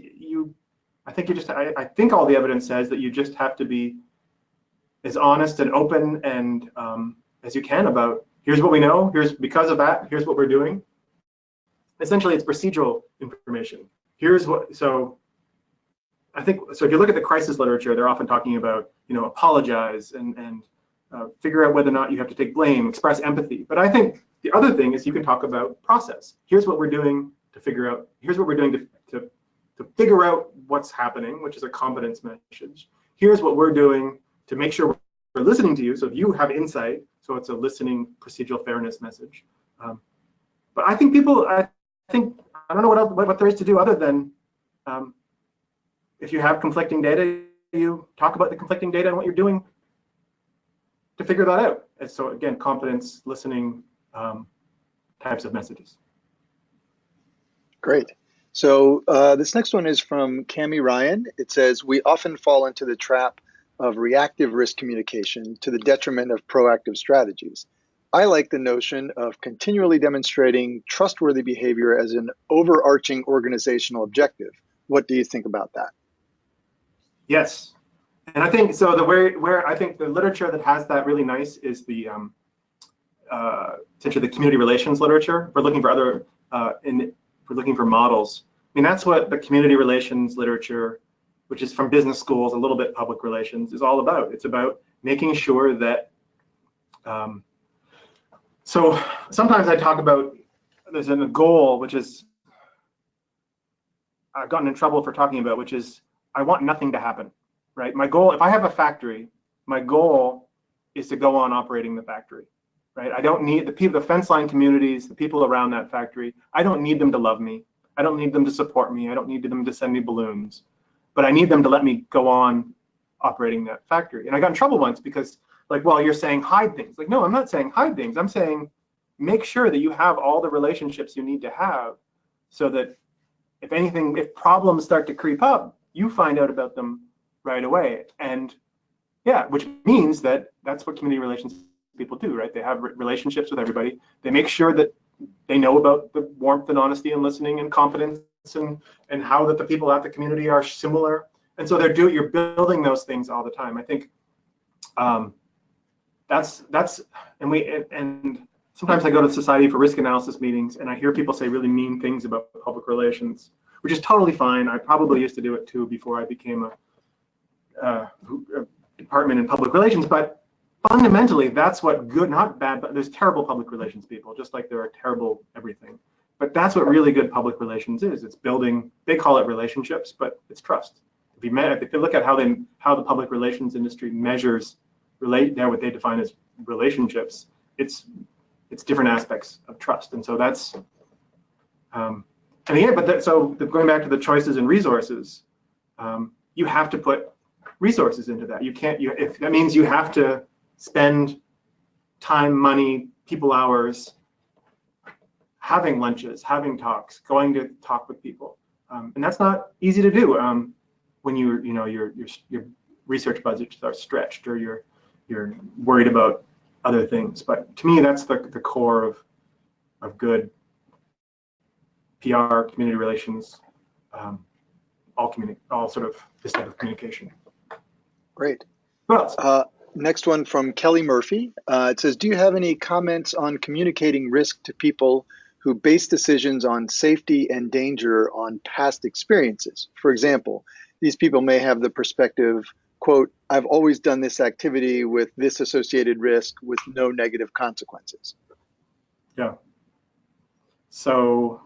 I think all the evidence says that you just have to be as honest and open and as you can about, here's what we know, because of that, here's what we're doing. Essentially, it's procedural information. Here's what, so I think, so if you look at the crisis literature, they're often talking about, apologize and figure out whether or not you have to take blame, express empathy. But I think the other thing is you can talk about process. Here's what we're doing to figure out, here's what we're doing to figure out what's happening, which is a competence message. Here's what we're doing to make sure we're listening to you. So if you have insight, so it's a listening procedural fairness message. But I think I don't know what there is to do other than if you have conflicting data, you talk about the conflicting data and what you're doing to figure that out. And so again, competence, listening types of messages. Great. So this next one is from Cami Ryan. It says, we often fall into the trap of reactive risk communication to the detriment of proactive strategies. I like the notion of continually demonstrating trustworthy behavior as an overarching organizational objective. What do you think about that? Yes, and I think so. Where I think the literature that has that really nice is the essentially the community relations literature. We're looking for other we're looking for models. I mean, that's what the community relations literature, which is from business schools, a little bit public relations, is all about. It's about making sure that. So sometimes I talk about there's a goal, which is I've gotten in trouble for talking about, which is I want nothing to happen, right? My goal, if I have a factory, my goal is to go on operating the factory, right? I don't need the people, the fence line communities, the people around that factory. I don't need them to love me. I don't need them to support me. I don't need them to send me balloons, but I need them to let me go on operating that factory. And I got in trouble once because, like, well, you're saying hide things. Like, no, I'm not saying hide things. I'm saying make sure that you have all the relationships you need to have so that if problems start to creep up, you find out about them right away. And yeah, which means that's what community relations people do, right? They have relationships with everybody. They make sure that they know about the warmth and honesty and listening and competence and how that the people at the community are similar. And so you're building those things all the time. I think and sometimes I go to the Society for Risk Analysis meetings and I hear people say really mean things about public relations, which is totally fine. I probably used to do it too before I became a department in public relations, but fundamentally that's what good, not bad, but there's terrible public relations people, just like there are terrible everything. But that's what really good public relations is. It's building, they call it relationships, but it's trust. If you look at how the public relations industry measures what they define as relationships, it's different aspects of trust. And so that's so going back to the choices and resources, you have to put resources into that. You can't, if that means you have to spend time, money, people hours, having lunches, having talks, going to talk with people, and that's not easy to do when your research budgets are stretched or you're worried about other things. But to me, that's the core of good PR, community relations, all sort of this type of communication. Great. What else? Next one from Kelly Murphy. It says, do you have any comments on communicating risk to people who base decisions on safety and danger on past experiences? For example, these people may have the perspective, quote, I've always done this activity with this associated risk with no negative consequences. Yeah. So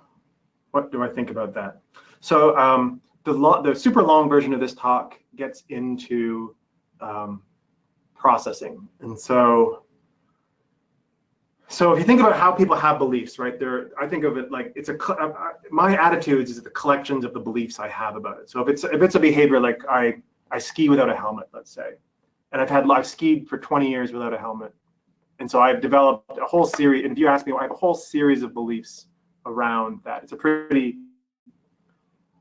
what do I think about that? So the super long version of this talk gets into processing. And so if you think about how people have beliefs, right? I think of it like it's my attitudes is the collections of the beliefs I have about it. So if it's a behavior like I ski without a helmet, let's say, and I've skied for 20 years without a helmet, and so I've developed a whole series. And if you ask me, I have a whole series of beliefs around that.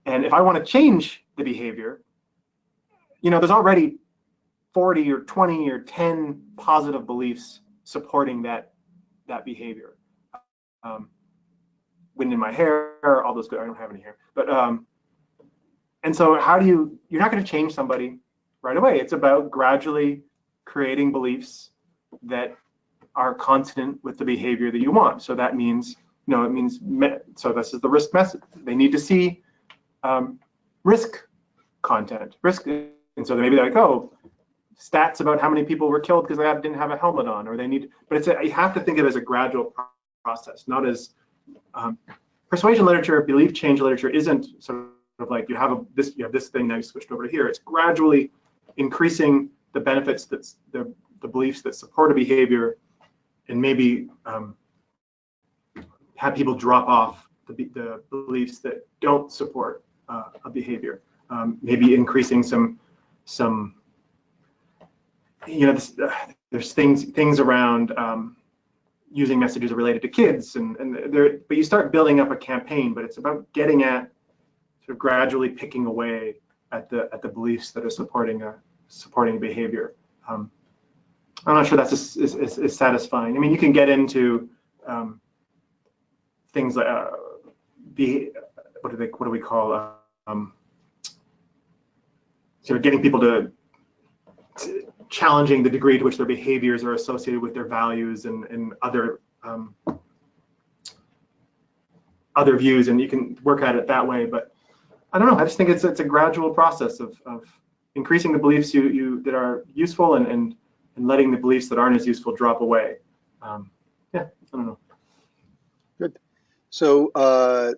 And if I want to change the behavior, there's already 40 or 20 or 10 positive beliefs supporting that behavior. Wind in my hair, all those good. I don't have any hair, but and so you're not going to change somebody right away. It's about gradually creating beliefs that are consonant with the behavior that you want. So that means, so this is the risk message. They need to see risk content, and so maybe they're like, oh, stats about how many people were killed because they didn't have a helmet on, or but you have to think of it as a gradual process, not as persuasion literature, belief change literature isn't sort of like you have this thing, now you switched over to here. It's gradually increasing the benefits that's the beliefs that support a behavior, and maybe have people drop off the beliefs that don't support a behavior. Maybe increasing some there's things around using messages related to kids, but you start building up a campaign. But it's about getting at sort of gradually picking away at the beliefs that are supporting behavior. I'm not sure that's is satisfying. I mean, you can get into things like what do we call sort of getting people to challenging the degree to which their behaviors are associated with their values and other views, and you can work at it that way. But I don't know. I just think it's a gradual process of increasing the beliefs that are useful and letting the beliefs that aren't as useful drop away. I don't know. Good. So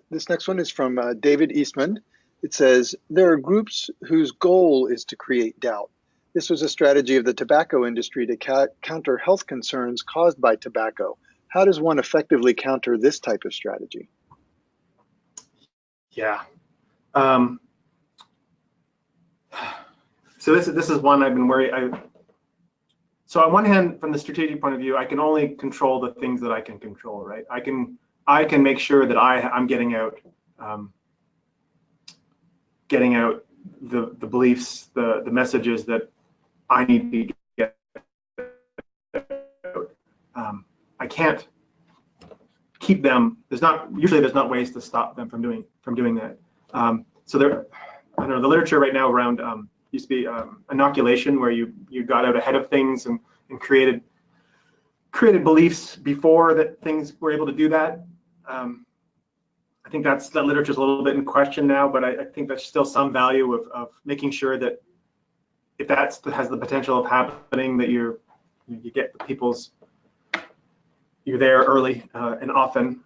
this next one is from David Eastman. It says, there are groups whose goal is to create doubt. This was a strategy of the tobacco industry to counter health concerns caused by tobacco. How does one effectively counter this type of strategy? Yeah. So this is one I've been worried. So on one hand, from the strategic point of view, I can only control the things that I can control, right? I can make sure that I'm getting out the beliefs, the messages that I need to get out. I can't keep them. There's not ways to stop them from doing that. So there, I don't know, the literature right now around used to be inoculation, where you got out ahead of things and created beliefs before that things were able to do that. I think that literature is a little bit in question now, but I think there's still some value of making sure that if that has the potential of happening, that you get the you're there early and often.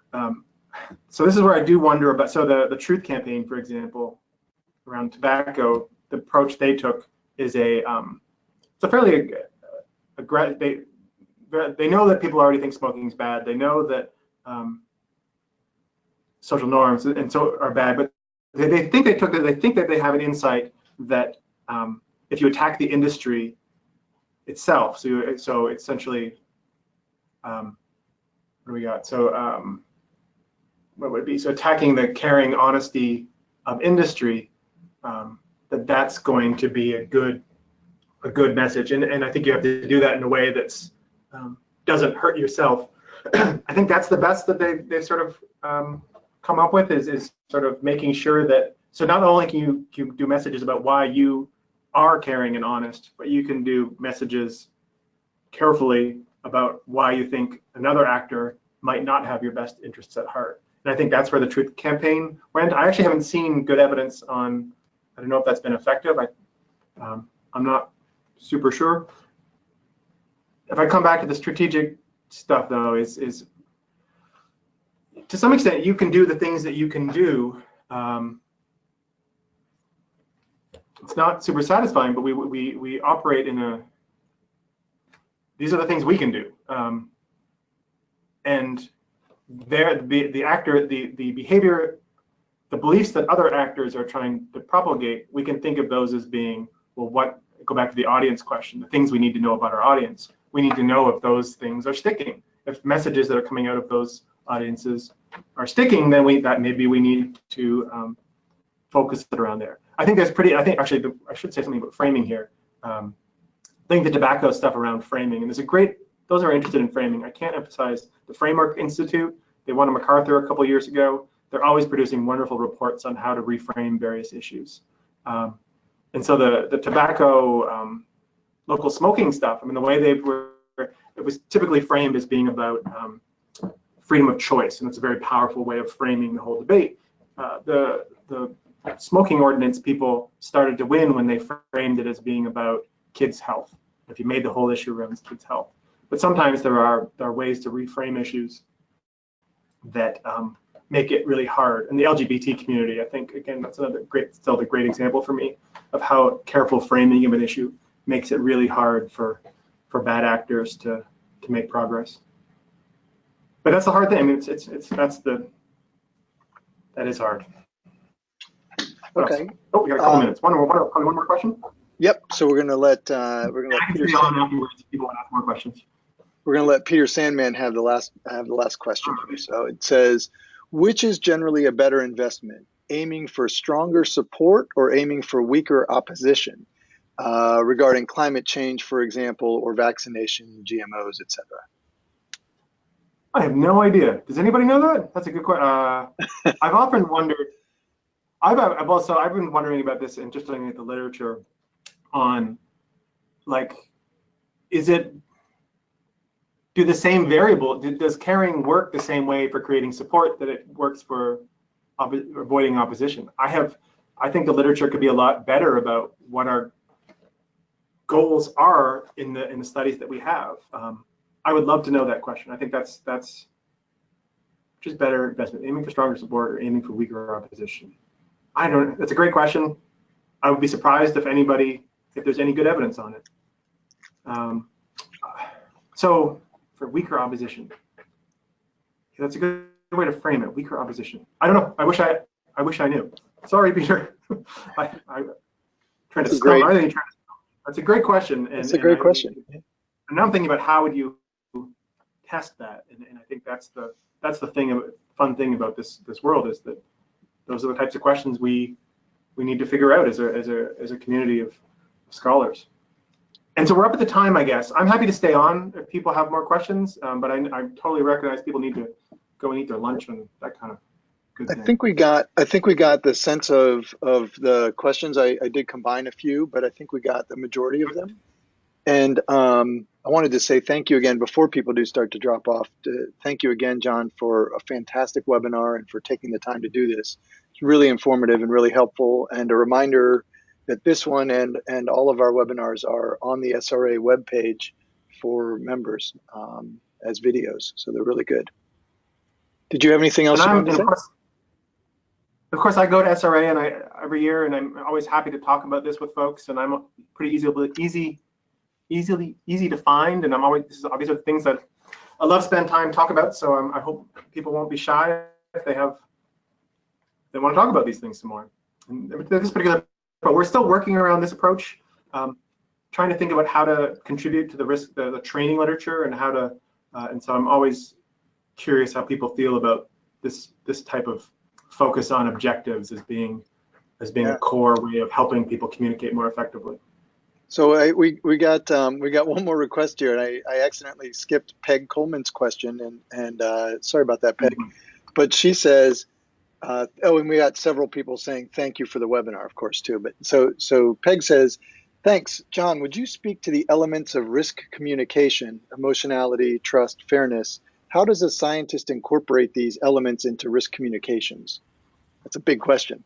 So this is where I do wonder about. So the Truth Campaign, for example, around tobacco, the approach they took is it's a fairly they know that people already think smoking is bad. They know that social norms and so are bad, but they think that they have an insight that if you attack the industry itself, so essentially, what do we got? So what would it be? So attacking the caring honesty of industry, that's going to be a good message, and I think you have to do that in a way that's doesn't hurt yourself. I think that's the best that they've sort of come up with is sort of making sure that, so not only can you do messages about why you are caring and honest, but you can do messages carefully about why you think another actor might not have your best interests at heart. And I think that's where the Truth Campaign went. I actually haven't seen good evidence on, I don't know if that's been effective. I'm not super sure. If I come back to the strategic stuff, though, is to some extent you can do the things that you can do. it's not super satisfying, but we operate in a, these are the things we can do. And the actor, the behavior, the beliefs that other actors are trying to propagate, we can think of those as being, well, what, go back to the audience question, the things we need to know about our audience. We need to know if those things are sticking. If messages that are coming out of those audiences are sticking, then maybe we need to focus it around there. I think actually, I should say something about framing here. I think the tobacco stuff around framing, and there's a great, those are interested in framing. I can't emphasize the Framework Institute. They won a MacArthur a couple years ago. They're always producing wonderful reports on how to reframe various issues. And so the tobacco, local smoking stuff, I mean, the way it was typically framed as being about freedom of choice, and it's a very powerful way of framing the whole debate. The smoking ordinance people started to win when they framed it as being about kids' health. If you made the whole issue around kids' health. But sometimes there are ways to reframe issues that make it really hard. And the LGBT community, I think, again, that's another still a great example for me of how careful framing of an issue makes it really hard for bad actors to make progress. But that's the hard thing. I mean, that is hard. What Okay. else? Oh, we got a couple minutes. One more question. Yep. So we're gonna let Peter. People want to ask more questions. We're going to let Peter Sandman have the last question here. So it says, which is generally a better investment, aiming for stronger support or aiming for weaker opposition regarding climate change, for example, or vaccination, GMOs, etc.? I have no idea. Does anybody know that? That's a good question. I've often wondered. I've been wondering about this and just looking at the literature on, like, do the same variable, does caring work the same way for creating support that it works for avoiding opposition? I think the literature could be a lot better about what our goals are in the studies that we have. I would love to know that question. I think that's just better investment, aiming for stronger support or aiming for weaker opposition. That's a great question. I would be surprised if there's any good evidence on it. So for weaker opposition, that's a good way to frame it. Weaker opposition. I don't know. I wish I knew. Sorry, Peter. I'm trying to stump. That's a great question. It's a great question. And now I'm thinking about how would you test that, and I think that's the fun thing about this world, is that those are the types of questions we need to figure out as a community of scholars. And so we're up at the time, I guess. I'm happy to stay on if people have more questions, but I totally recognize people need to go and eat their lunch and that kind of good thing. I think we got the sense of the questions. I did combine a few, but I think we got the majority of them. And I wanted to say thank you again before people do start to drop off. Thank you again, John, for a fantastic webinar and for taking the time to do this. It's really informative and really helpful. And a reminder that this one and all of our webinars are on the SRA webpage for members as videos. So they're really good. Did you have anything else you wanted to say? Of course, I go to SRA every year, and I'm always happy to talk about this with folks. And I'm pretty easy to find, and these are things that I love to spend time talk about. So I hope people won't be shy if they want to talk about these things some more. And this particular, but we're still working around this approach, trying to think about how to contribute to the training literature and how to. And so I'm always curious how people feel about this type of focus on objectives as being a core way of helping people communicate more effectively. So we got one more request here, and I accidentally skipped Peg Coleman's question, and sorry about that, Peg. Mm-hmm. But she says, and we got several people saying thank you for the webinar, of course, too. But so Peg says, thanks, John. Would you speak to the elements of risk communication, emotionality, trust, fairness? How does a scientist incorporate these elements into risk communications? That's a big question.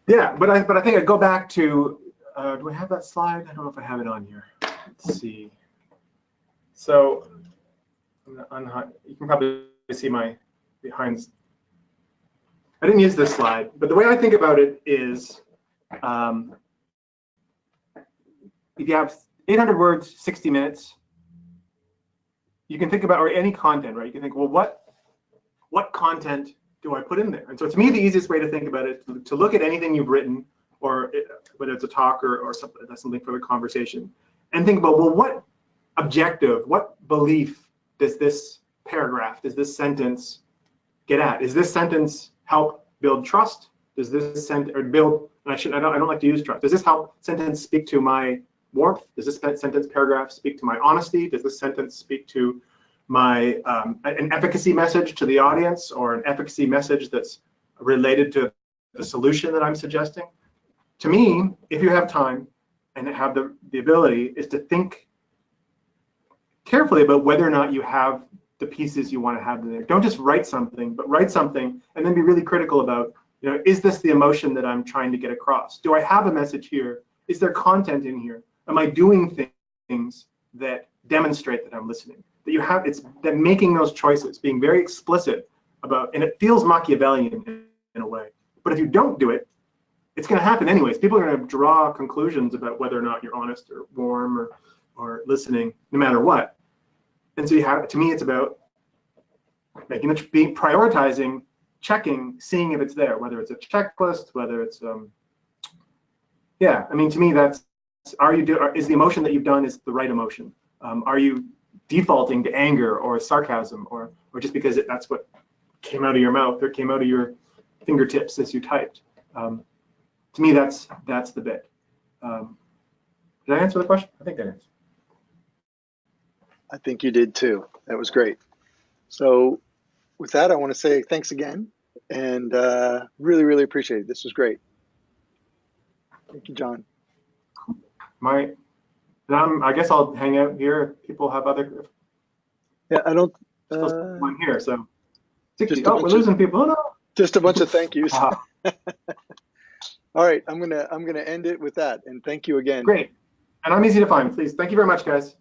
Yeah, but I think I'd go back to. Do I have that slide? I don't know if I have it on here. Let's see. So you can probably see my behind. I didn't use this slide, but the way I think about it is if you have 800 words, 60 minutes, you can think about, or any content, right? You can think, well, what content do I put in there? And so to me, the easiest way to think about it is to look at anything you've written, or whether it's a talk or something for the conversation, and think about, well, what objective, what belief does this paragraph, does this sentence get at? Is this sentence help build trust? Does this sentence, or build, I don't like to use trust. Does this sentence speak to my warmth? Does this sentence paragraph speak to my honesty? Does this sentence speak to my an efficacy message to the audience, or an efficacy message that's related to the solution that I'm suggesting? To me, if you have time and have the ability, is to think carefully about whether or not you have the pieces you want to have in there. Don't just write something, but write something and then be really critical about, is this the emotion that I'm trying to get across? Do I have a message here? Is there content in here? Am I doing things that demonstrate that I'm listening? That you have, it's that making those choices, being very explicit about, and it feels Machiavellian in a way. But if you don't do it, it's going to happen anyways. People are going to draw conclusions about whether or not you're honest or warm or listening, no matter what. And so you have, to me, it's about making it, being prioritizing, checking, seeing if it's there, whether it's a checklist, whether it's yeah. I mean, to me, that's, is the emotion that you've done is the right emotion? Are you defaulting to anger or sarcasm, or just because that's what came out of your mouth or came out of your fingertips as you typed? To me, that's the bit. Did I answer the question? I think that is. I think you did too. That was great. So with that, I want to say thanks again, and really, really appreciate it. This was great. Thank you, John. I guess I'll hang out here if people have other. Yeah, I don't. I'm here, so 60. Oh, we're losing people. Oh no. Just a bunch of thank yous. All right, I'm gonna end it with that, and thank you again. Great, and I'm easy to find. Please, thank you very much, guys.